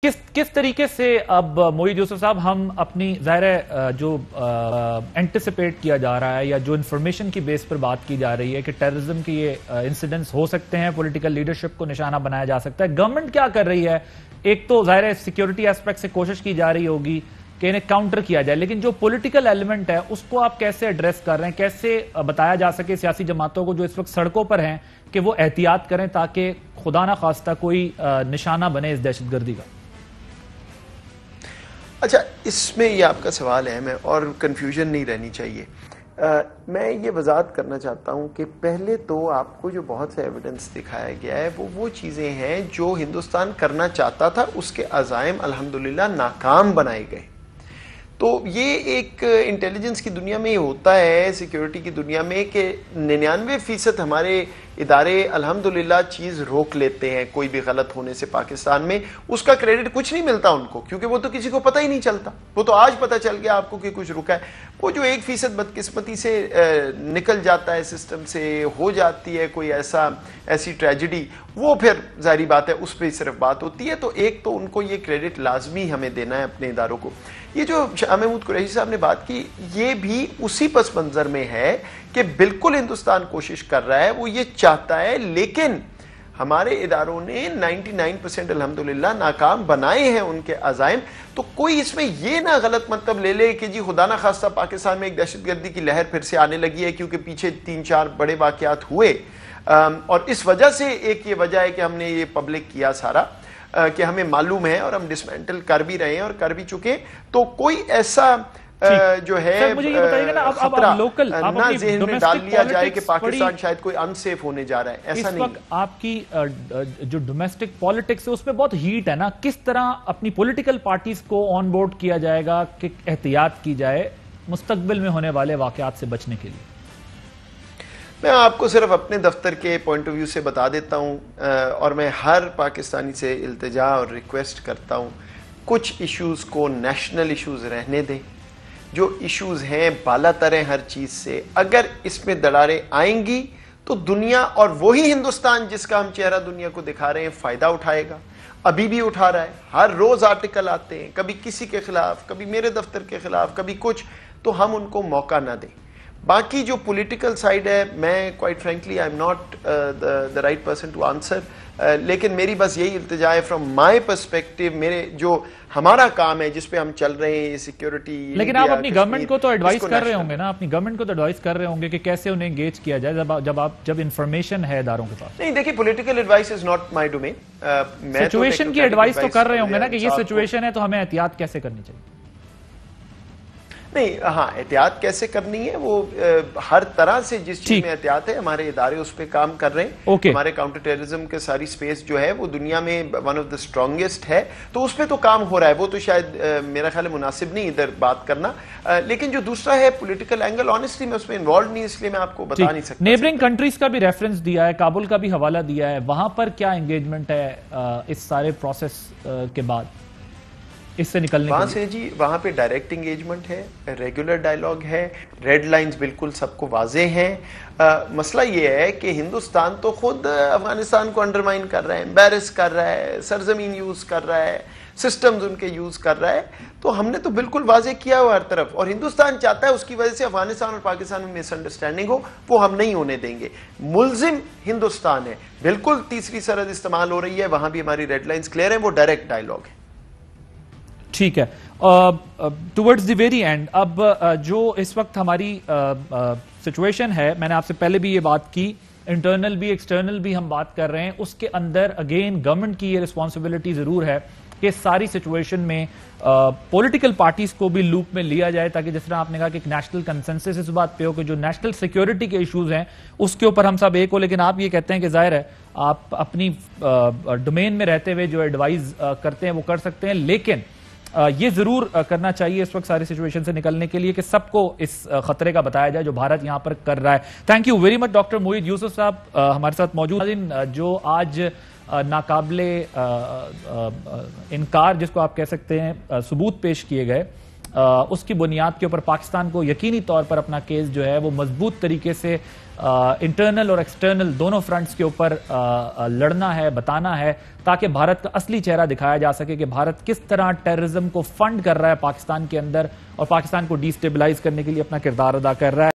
किस तरीके से अब मोईद यूसुफ साहब हम अपनी ज़ाहिर जो एंटिसिपेट किया जा रहा है या जो इंफॉर्मेशन की बेस पर बात की जा रही है कि टेररिज्म के ये इंसिडेंट्स हो सकते हैं, पॉलिटिकल लीडरशिप को निशाना बनाया जा सकता है, गवर्नमेंट क्या कर रही है? एक तो ज़ाहिर सिक्योरिटी एस्पेक्ट से कोशिश की जा रही होगी कि इन्हें काउंटर किया जाए, लेकिन जो पॉलिटिकल एलिमेंट है उसको आप कैसे एड्रेस कर रहे हैं? कैसे बताया जा सके सियासी जमातों को जो इस वक्त सड़कों पर हैं कि वो एहतियात करें ताकि खुदा ना खास्ता कोई निशाना बने इस दहशतगर्दी का? अच्छा, इसमें ये आपका सवाल है, मैं और कंफ्यूजन नहीं रहनी चाहिए। मैं ये वजाहत करना चाहता हूँ कि पहले तो आपको जो बहुत सा एविडेंस दिखाया गया है वो चीज़ें हैं जो हिंदुस्तान करना चाहता था, उसके अज़ाइम अल्हम्दुलिल्लाह नाकाम बनाए गए। तो ये एक इंटेलिजेंस की दुनिया में ही होता है, सिक्योरिटी की दुनिया में, कि 99% हमारे इदारे अल्हम्दुलिल्लाह चीज़ रोक लेते हैं कोई भी गलत होने से पाकिस्तान में। उसका क्रेडिट कुछ नहीं मिलता उनको, क्योंकि वो तो किसी को पता ही नहीं चलता। वो तो आज पता चल गया आपको कि कुछ रुका है। वो जो 1% बदकिस्मती से निकल जाता है, सिस्टम से हो जाती है कोई ऐसी ट्रेजिडी, वो फिर जाहिर बात है उस पर सिर्फ बात होती है। तो एक तो उनको ये क्रेडिट लाजमी हमें देना है अपने इदारों को। ये जो शाह महमूद कुरैशी साहब ने बात की, ये भी उसी पस मंजर में है कि बिल्कुल हिंदुस्तान कोशिश कर रहा है, वो ये चाहता है, लेकिन हमारे इदारों ने 99% अल्हम्दुलिल्लाह नाकाम बनाए हैं उनके अज़ाइम। तो कोई इसमें ये ना गलत मतलब ले ले कि जी खुदा ना खास्ता पाकिस्तान में एक दहशतगर्दी की लहर फिर से आने लगी है, क्योंकि पीछे 3-4 बड़े वाक़यात हुए और इस वजह से एक ये वजह है कि हमने ये पब्लिक किया सारा, कि हमें मालूम है और हम डिसमेंटल कर भी रहे हैं और कर भी चुके। तो कोई ऐसा जो है मुझे ये बताइएगा ना, खतरा लोकल ना ज़हन में डाल लिया जाए कि पाकिस्तान शायद कोई अनसेफ होने जा रहा है, ऐसा नहीं। आपकी जो डोमेस्टिक पॉलिटिक्स है उसमें बहुत हीट है ना, किस तरह अपनी पॉलिटिकल पार्टीज को ऑन बोर्ड किया जाएगा कि एहतियात की जाए मुस्तकबिल में होने वाले वाकयात से बचने के लिए? मैं आपको सिर्फ अपने दफ्तर के पॉइंट ऑफ व्यू से बता देता हूं, और मैं हर पाकिस्तानी से इल्तिजा और रिक्वेस्ट करता हूं, कुछ इश्यूज़ को नेशनल इश्यूज़ रहने दें। जो इश्यूज़ हैं बालातर हैं हर चीज़ से। अगर इसमें दरारें आएंगी तो दुनिया, और वही हिंदुस्तान जिसका हम चेहरा दुनिया को दिखा रहे हैं, फ़ायदा उठाएगा। अभी भी उठा रहा है, हर रोज़ आर्टिकल आते हैं, कभी किसी के ख़िलाफ़, कभी मेरे दफ्तर के ख़िलाफ़, कभी कुछ। तो हम उनको मौका ना दें। बाकी जो पॉलिटिकल साइड है, मैं quite frankly I am not the right person to answer, लेकिन मेरी बस यही इल्तिजा है फ्रॉम माय पर्सपेक्टिव, मेरे जो हमारा काम है जिस पे हम चल रहे हैं, सिक्योरिटी। लेकिन आप अपनी गवर्नमेंट को तो एडवाइस कर रहे होंगे ना, अपनी गवर्नमेंट को तो एडवाइस कर रहे होंगे कि कैसे उन्हें एंगेज किया जाए जब इंफॉर्मेशन है इदारों के पास। नहीं, देखिए, political advice is not my domain. Situation की एडवाइस तो कर रहे होंगे ना कि ये सिचुएशन है तो हमें एहतियात कैसे करनी चाहिए। नहीं, हाँ, एहतियात कैसे करनी है वो हर तरह से जिस चीज में एहतियात है हमारे इदारे उस पर काम कर रहे हैं। हमारे काउंटर टेररिज्म के सारी स्पेस जो है वो दुनिया में वन ऑफ द स्ट्रॉन्गेस्ट है, तो उस पर तो काम हो रहा है। वो तो शायद मेरा ख्याल है मुनासिब नहीं इधर बात करना, लेकिन जो दूसरा है पॉलिटिकल एंगल, ऑनेस्टली मैं उसमें इन्वॉल्व नहीं, इसलिए मैं आपको बता नहीं सकता। नेबरिंग कंट्रीज का भी रेफरेंस दिया है, काबुल का भी हवाला दिया है, वहां पर क्या एंगेजमेंट है इस सारे प्रोसेस के बाद इससे निकलने वहां से? जी, वहां पे डायरेक्ट एंगेजमेंट है, रेगुलर डायलॉग है, रेड लाइंस बिल्कुल सबको वाजे हैं। मसला ये है कि हिंदुस्तान तो खुद अफगानिस्तान को अंडरमाइन कर रहा है, एम्बैरस कर रहा है, सरजमीन यूज कर रहा है, सिस्टम्स उनके यूज कर रहा है। तो हमने तो बिल्कुल वाजे किया हुआ हर तरफ, और हिंदुस्तान चाहता है उसकी वजह से अफगानिस्तान और पाकिस्तान में मिसअंडरस्टैंडिंग हो, वो हम नहीं होने देंगे। मुल्जिम हिंदुस्तान है, बिल्कुल तीसरी सरहद इस्तेमाल हो रही है, वहां भी हमारी रेड लाइंस क्लियर है, वो डायरेक्ट डायलॉग है। ठीक है। टुवर्ड्स द वेरी एंड, अब जो इस वक्त हमारी सिचुएशन है, मैंने आपसे पहले भी ये बात की, इंटरनल भी एक्सटर्नल भी हम बात कर रहे हैं, उसके अंदर अगेन गवर्नमेंट की ये रिस्पॉन्सिबिलिटी जरूर है कि सारी सिचुएशन में पॉलिटिकल पार्टीज को भी लूप में लिया जाए, ताकि जिस तरह आपने कहा कि एक नेशनल कंसेंसस इस बात पे हो कि जो नेशनल सिक्योरिटी के इश्यूज हैं उसके ऊपर हम सब एक हो। लेकिन आप ये कहते हैं कि जाहिर है आप अपनी डोमेन में रहते हुए जो एडवाइस करते हैं वो कर सकते हैं, लेकिन ये जरूर करना चाहिए इस वक्त सारी सिचुएशन से निकलने के लिए कि सबको इस खतरे का बताया जाए जो भारत यहां पर कर रहा है। Thank you very much doctor Moid Yusuf साहब हमारे साथ मौजूद। जो आज नाकाबिले इनकार जिसको आप कह सकते हैं सबूत पेश किए गए اس کی بنیاد کے اوپر پاکستان کو یقینی طور پر اپنا کیس جو ہے وہ مضبوط طریقے سے انٹرنل اور ایکسٹرنل دونوں فرنٹس کے اوپر لڑنا ہے، بتانا ہے، تاکہ بھارت کا اصلی چہرہ دکھایا جا سکے کہ بھارت کس طرح ٹیررزم کو فنڈ کر رہا ہے پاکستان کے اندر، اور پاکستان کو ڈی سٹیبلائز کرنے کے لیے اپنا کردار ادا کر رہا ہے۔